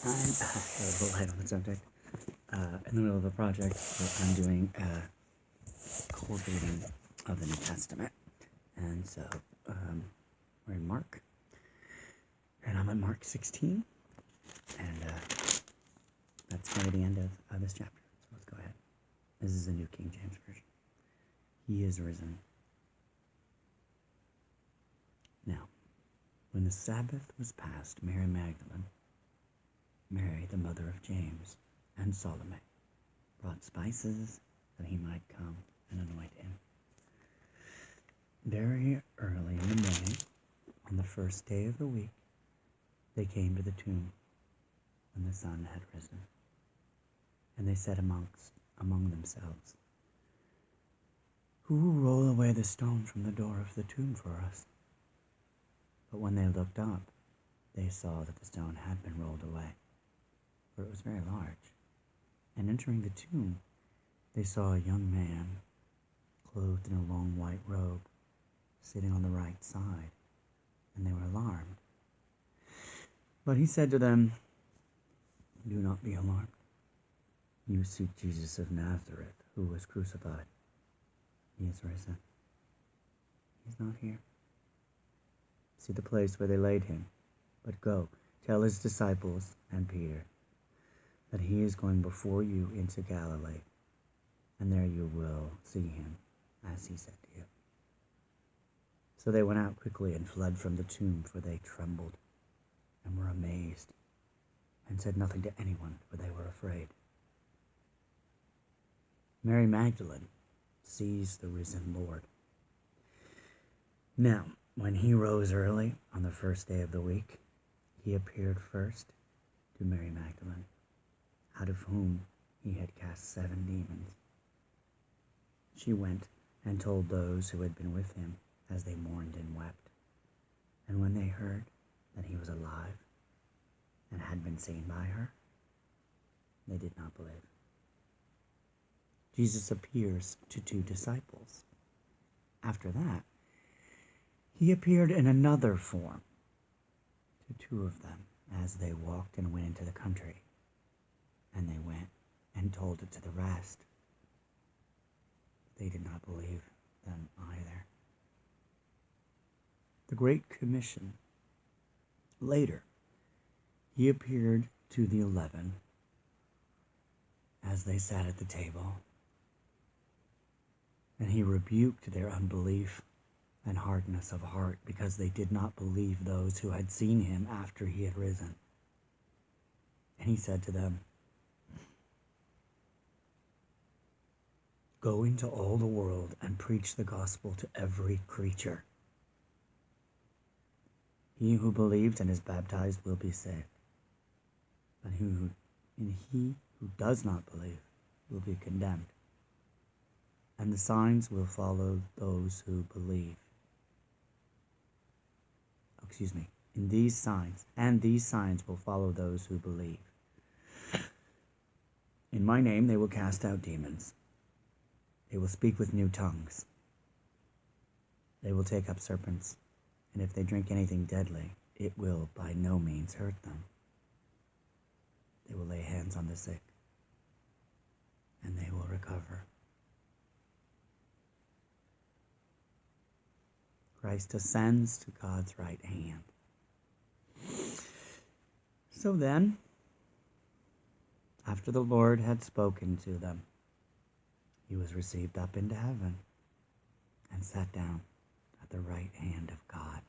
I'm a little light on the subject. In the middle of a project where I'm doing a cold reading of the New Testament. And so we're in Mark. And I'm at Mark 16. And that's kind of the end of this chapter. So let's go ahead. This is the New King James Version. He is risen. Now, when the Sabbath was past, Mary Magdalene, Mary, the mother of James, and Salome, brought spices that he might come and anoint him. Very early in the morning, on the first day of the week, they came to the tomb when the sun had risen. And they said among themselves, "Who will roll away the stone from the door of the tomb for us?" But when they looked up, they saw that the stone had been rolled away, for it was very large. And entering the tomb, they saw a young man, clothed in a long white robe, sitting on the right side, and they were alarmed. But he said to them, "Do not be alarmed. You seek Jesus of Nazareth, who was crucified. He is risen. He's not here. See the place where they laid him. But go, tell his disciples and Peter that he is going before you into Galilee, and there you will see him, as he said to you." So they went out quickly and fled from the tomb, for they trembled and were amazed, and said nothing to anyone, for they were afraid. Mary Magdalene sees the risen Lord. Now, when he rose early on the first day of the week, he appeared first to Mary Magdalene, out of whom he had cast 7 demons. She went and told those who had been with him, as they mourned and wept. And when they heard that he was alive and had been seen by her, they did not believe. Jesus appears to 2 disciples. After that, he appeared in another form to 2 of them as they walked and went into the country. And they went and told it to the rest. They did not believe them either. The Great Commission. Later, he appeared to the 11 as they sat at the table, and he rebuked their unbelief and hardness of heart, because they did not believe those who had seen him after he had risen. And he said to them, "Go into all the world and preach the gospel to every creature. He who believes and is baptized will be saved, but he who does not believe will be condemned. And the signs will follow those who believe." These signs will follow those who believe. In my name they will cast out demons. They will speak with new tongues. They will take up serpents, and if they drink anything deadly, it will by no means hurt them. They will lay hands on the sick, and they will recover. Christ ascends to God's right hand. So then, after the Lord had spoken to them, he was received up into heaven and sat down at the right hand of God.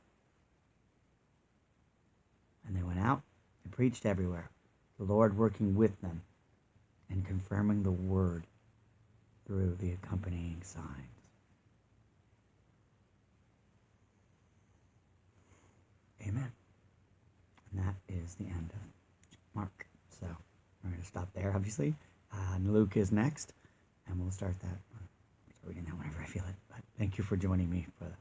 And they went out and preached everywhere, the Lord working with them and confirming the word through the accompanying signs. Amen. And that is the end of Mark. So we're going to stop there, obviously. And Luke is next, and we'll start that. Start reading that whenever I feel it. But thank you for joining me for